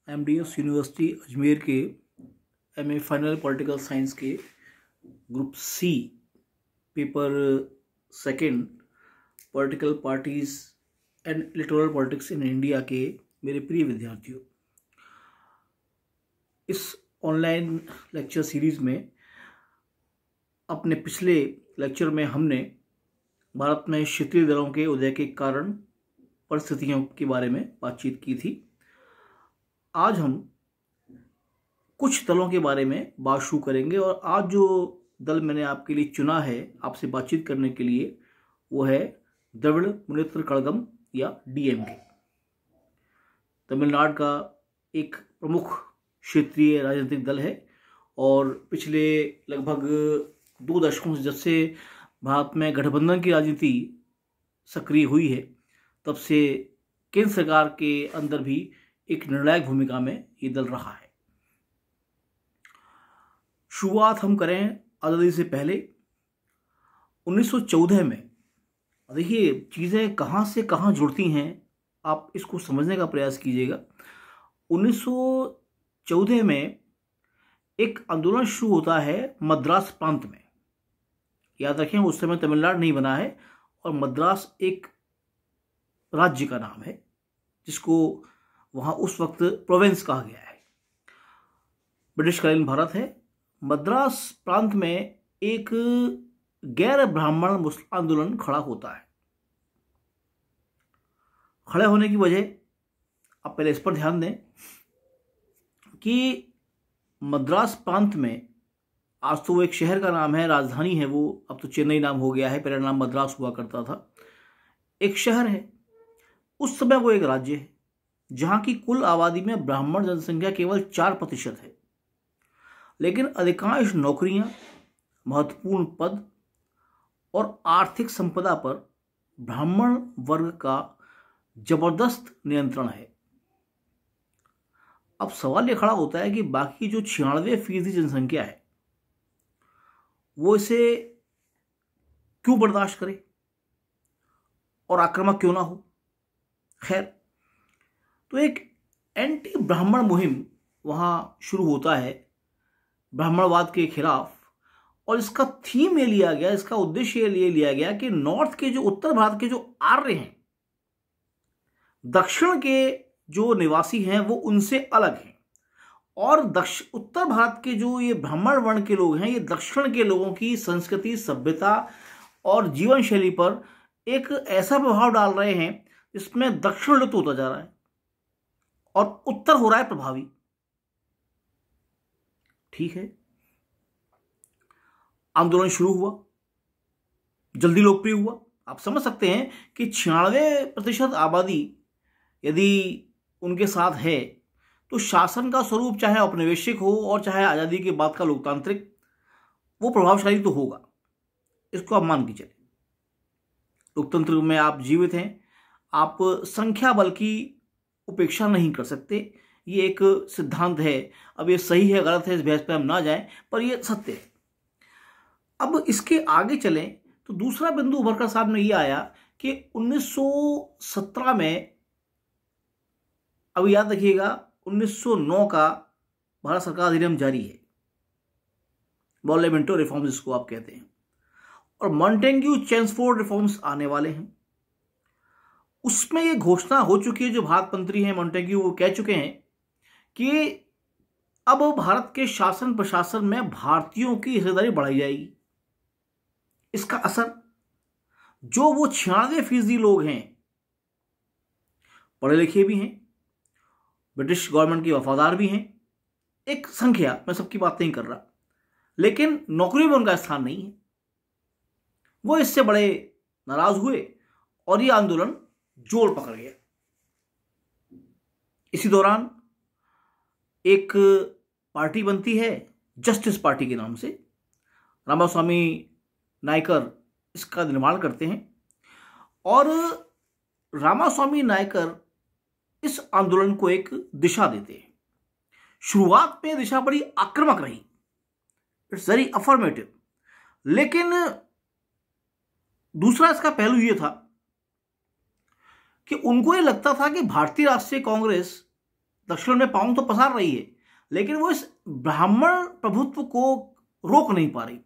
MDS university Ajmer के MA final political science के group C paper second political parties and electoral politics in India के मेरे प्रिय विद्यार्थियों, इस ऑनलाइन लेक्चर सीरीज में अपने पिछले लेक्चर में हमने भारत में क्षेत्रीय दलों के उदय के कारण परिस्थितियों के बारे में बातचीत की थी। आज हम कुछ दलों के बारे में बात शुरू करेंगे और आज जो दल मैंने आपके लिए चुना है आपसे बातचीत करने के लिए वो है द्रविड़ मुनेत्र कड़गम या डीएमके। तमिलनाडु का एक प्रमुख क्षेत्रीय राजनीतिक दल है और पिछले लगभग 2 दशकों से जब से भारत में गठबंधन की राजनीति सक्रिय हुई है तब से केंद्र सरकार के अंदर भी एक निर्णायक भूमिका में ये दल रहा है। शुरुआत हम करें आज़ादी से पहले 1914 में। देखिए चीज़ें कहाँ से कहाँ जुड़ती हैं, आप इसको समझने का प्रयास कीजिएगा। 1914 में एक आंदोलन शुरू होता है मद्रास प्रांत में। याद रखें उस समय तमिलनाडु नहीं बना है और मद्रास एक राज्य का नाम है जिसको वहाँ उस वक्त प्रोविंस कहा गया है, ब्रिटिशकालीन भारत है। मद्रास प्रांत में एक गैर ब्राह्मण मुस्लिम आंदोलन खड़ा होता है। खड़े होने की वजह आप पहले इस पर ध्यान दें कि मद्रास प्रांत में आज तो वो एक शहर का नाम है, राजधानी है वो, अब तो चेन्नई नाम हो गया है, पहले नाम मद्रास हुआ करता था। एक शहर है, उस समय वो एक राज्य है जहां की कुल आबादी में ब्राह्मण जनसंख्या केवल 4% है, लेकिन अधिकांश नौकरियां, महत्वपूर्ण पद और आर्थिक संपदा पर ब्राह्मण वर्ग का जबरदस्त नियंत्रण है। अब सवाल यह खड़ा होता है कि बाकी जो 96% जनसंख्या है वो इसे क्यों बर्दाश्त करे और आक्रामक क्यों ना हो। खैर, तो एक एंटी ब्राह्मण मुहिम वहां शुरू होता है ब्राह्मणवाद के खिलाफ, और इसका थीम ये लिया गया, इसका उद्देश्य ये लिया गया कि नॉर्थ के जो उत्तर भारत के जो आर्य हैं, दक्षिण के जो निवासी हैं वो उनसे अलग हैं, और उत्तर भारत के जो ये ब्राह्मण वर्ण के लोग हैं ये दक्षिण के लोगों की संस्कृति, सभ्यता और जीवन शैली पर एक ऐसा प्रभाव डाल रहे हैं जिसमें दक्षिण लुप्त होता जा रहा है और उत्तर हो रहा है प्रभावी। ठीक है, आंदोलन शुरू हुआ, जल्दी लोकप्रिय हुआ। आप समझ सकते हैं कि 96% आबादी यदि उनके साथ है तो शासन का स्वरूप चाहे औपनिवेशिक हो और चाहे आजादी के बाद का लोकतांत्रिक, वो प्रभावशाली तो होगा, इसको आप मान के चले। लोकतंत्र में आप जीवित हैं, आप संख्या बल की उपेक्षा नहीं कर सकते, ये एक सिद्धांत है। अब ये सही है गलत है इस बहस पे हम ना जाएं, पर ये सत्य है। अब इसके आगे चलें तो दूसरा बिंदु उभर कर सामने ये आया कि 1917 में, अब याद रखिएगा 1909 का भारत सरकार अधिनियम जारी है, पार्लियामेंटरी रिफॉर्म्स जिसको आप कहते हैं, और मॉन्टेग्यू चेम्सफोर्ड रिफॉर्म्स आने वाले हैं। उसमें ये घोषणा हो चुकी है, जो भारत मंत्री हैं मॉन्टेग्यू वो कह चुके हैं कि अब भारत के शासन प्रशासन में भारतीयों की हिस्सेदारी बढ़ाई जाएगी। इसका असर जो वो 96% लोग हैं, पढ़े लिखे भी हैं, ब्रिटिश गवर्नमेंट की वफादार भी हैं, एक संख्या, मैं सबकी बात नहीं कर रहा, लेकिन नौकरी में उनका स्थान नहीं है, वो इससे बड़े नाराज हुए और ये आंदोलन जोर पकड़ गया। इसी दौरान एक पार्टी बनती है जस्टिस पार्टी के नाम से, रामास्वामी नायकर इसका निर्माण करते हैं, और रामास्वामी नायकर इस आंदोलन को एक दिशा देते हैं। शुरुआत में दिशा बड़ी आक्रामक रही, इट्स वेरी अफर्मेटिव, लेकिन दूसरा इसका पहलू यह था कि उनको ये लगता था कि भारतीय राष्ट्रीय कांग्रेस दक्षिण में पांव तो पसार रही है, लेकिन वो इस ब्राह्मण प्रभुत्व को रोक नहीं पा रही।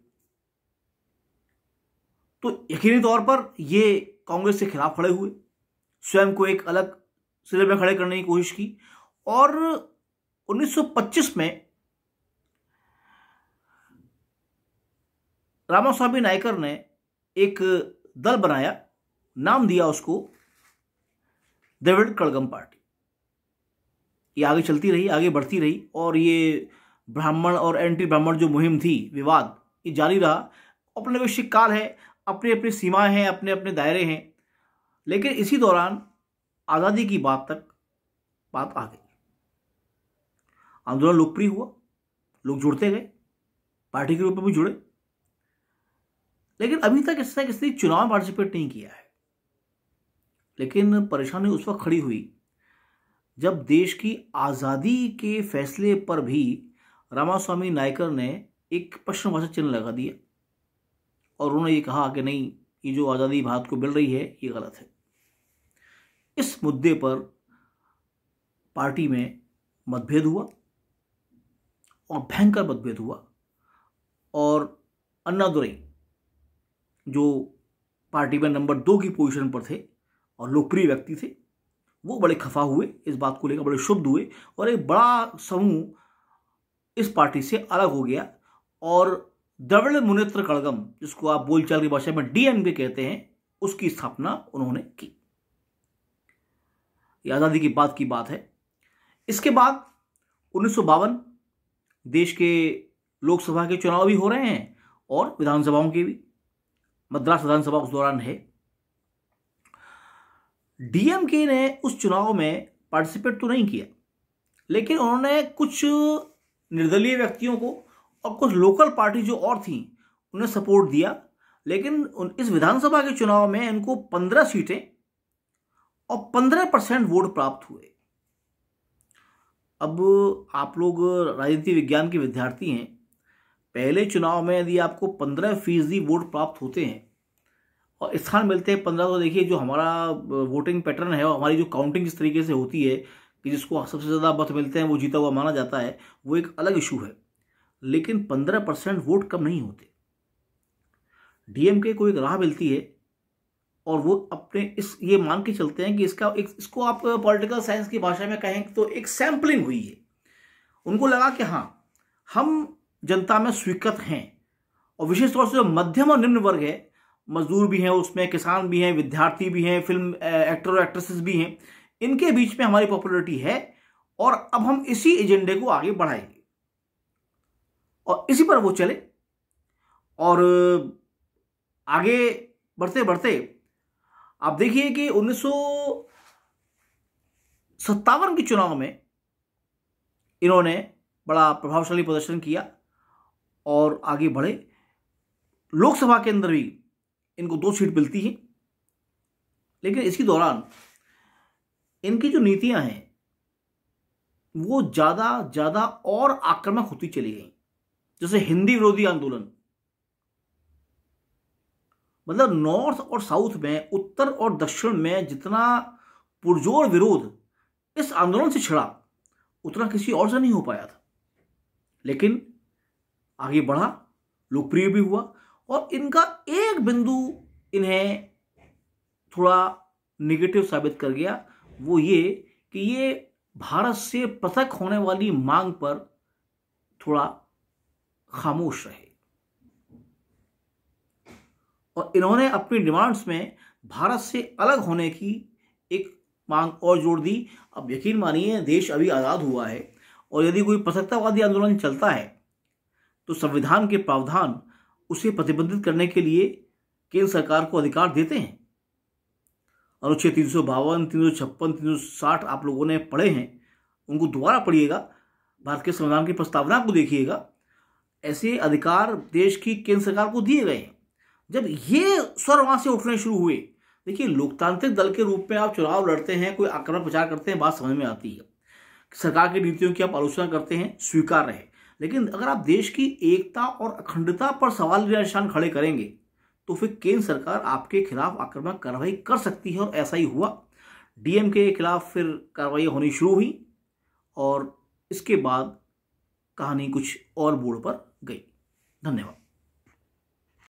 तो यकीनी तौर पर ये कांग्रेस के खिलाफ खड़े हुए, स्वयं को एक अलग सिरे में खड़े करने की कोशिश की, और 1925 में रामास्वामी नायकर ने एक दल बनाया, नाम दिया उसको द्रविड़ कड़गम पार्टी। ये आगे चलती रही, आगे बढ़ती रही, और ये ब्राह्मण और एंटी ब्राह्मण जो मुहिम थी, विवाद, ये जारी रहा। औपनिवेशिक काल है, अपनी अपनी सीमाएं हैं, अपने अपने दायरे हैं, लेकिन इसी दौरान आज़ादी की बात आ गई। आंदोलन लोकप्रिय हुआ, लोग जुड़ते गए, पार्टी के रूप में भी जुड़े, लेकिन अभी तक इसने किसी चुनाव में पार्टिसिपेट नहीं किया है। लेकिन परेशानी उस वक्त खड़ी हुई जब देश की आज़ादी के फैसले पर भी रामास्वामी नायकर ने एक प्रश्नवाचक चिन्ह लगा दिया, और उन्होंने ये कहा कि नहीं, ये जो आज़ादी भारत को मिल रही है ये गलत है। इस मुद्दे पर पार्टी में मतभेद हुआ, और भयंकर मतभेद हुआ, और अन्नादुरई जो पार्टी में नंबर 2 की पोजीशन पर थे और लोकप्रिय व्यक्ति थे, वो बड़े खफा हुए, इस बात को लेकर बड़े क्षुब्ध हुए, और एक बड़ा समूह इस पार्टी से अलग हो गया, और द्रविड़ मुनेत्र कड़गम, जिसको आप बोलचाल की भाषा में डीएमके कहते हैं, उसकी स्थापना उन्होंने की। ये आज़ादी के बाद की बात है। इसके बाद 1952 देश के लोकसभा के चुनाव भी हो रहे हैं, और विधानसभाओं के भी। मद्रास विधानसभा उस दौरान है। डीएमके ने उस चुनाव में पार्टिसिपेट तो नहीं किया, लेकिन उन्होंने कुछ निर्दलीय व्यक्तियों को और कुछ लोकल पार्टी जो और थी उन्हें सपोर्ट दिया। लेकिन इस विधानसभा के चुनाव में इनको 15 सीटें और 15% वोट प्राप्त हुए। अब आप लोग राजनीति विज्ञान के विद्यार्थी हैं, पहले चुनाव में यदि आपको 15% वोट प्राप्त होते हैं और स्थान मिलते हैं 15, तो देखिए जो हमारा वोटिंग पैटर्न है और हमारी जो काउंटिंग जिस तरीके से होती है कि जिसको सबसे ज़्यादा मत मिलते हैं वो जीता हुआ माना जाता है, वो एक अलग इशू है। लेकिन 15% वोट कम नहीं होते। डीएमके को एक राह मिलती है, और वो अपने ये मान के चलते हैं कि इसको आप पॉलिटिकल साइंस की भाषा में कहें तो एक सैंपलिंग हुई है। उनको लगा कि हाँ, हम जनता में स्वीकृत हैं, और विशेष तौर से जो मध्यम और निम्न वर्ग है, मजदूर भी हैं उसमें, किसान भी हैं, विद्यार्थी भी हैं, फिल्म एक्टर और एक्ट्रेसेस भी हैं, इनके बीच में हमारी पॉपुलैरिटी है, और अब हम इसी एजेंडे को आगे बढ़ाएंगे। और इसी पर वो चले, और आगे बढ़ते बढ़ते आप देखिए कि 1957 के चुनाव में इन्होंने बड़ा प्रभावशाली प्रदर्शन किया और आगे बढ़े। लोकसभा के अंदर भी इनको 2 सीट मिलती हैं, लेकिन इसी दौरान इनकी जो नीतियां हैं वो ज़्यादा और आक्रामक होती चली गई। जैसे हिंदी विरोधी आंदोलन, मतलब नॉर्थ और साउथ में, उत्तर और दक्षिण में जितना पुरजोर विरोध इस आंदोलन से छिड़ा, उतना किसी और से नहीं हो पाया था। लेकिन आगे बढ़ा, लोकप्रिय भी हुआ, और इनका एक बिंदु इन्हें थोड़ा नेगेटिव साबित कर गया, वो ये कि ये भारत से पृथक होने वाली मांग पर थोड़ा खामोश रहे, और इन्होंने अपनी डिमांड्स में भारत से अलग होने की एक मांग और जोड़ दी। अब यकीन मानिए, देश अभी आज़ाद हुआ है, और यदि कोई पृथकतावादी आंदोलन चलता है तो संविधान के प्रावधान उसे प्रतिबंधित करने के लिए केंद्र सरकार को अधिकार देते हैं। अनुच्छेद 352, 356, 360 आप लोगों ने पढ़े हैं, उनको दोबारा पढ़िएगा, भारत के संविधान की प्रस्तावना को देखिएगा। ऐसे अधिकार देश की केंद्र सरकार को दिए गए हैं। जब ये स्वर वहां से उठने शुरू हुए, देखिए लोकतांत्रिक दल के रूप में आप चुनाव लड़ते हैं, कोई आक्रमण प्रचार करते हैं, बात समझ में आती है, सरकार की नीतियों की आप आलोचना करते हैं, स्वीकार्य है। लेकिन अगर आप देश की एकता और अखंडता पर सवाल या निशान खड़े करेंगे तो फिर केंद्र सरकार आपके खिलाफ आक्रामक कार्रवाई कर सकती है, और ऐसा ही हुआ। डीएमके के खिलाफ फिर कार्रवाई होनी शुरू हुई, और इसके बाद कहानी कुछ और मोड़ पर गई। धन्यवाद।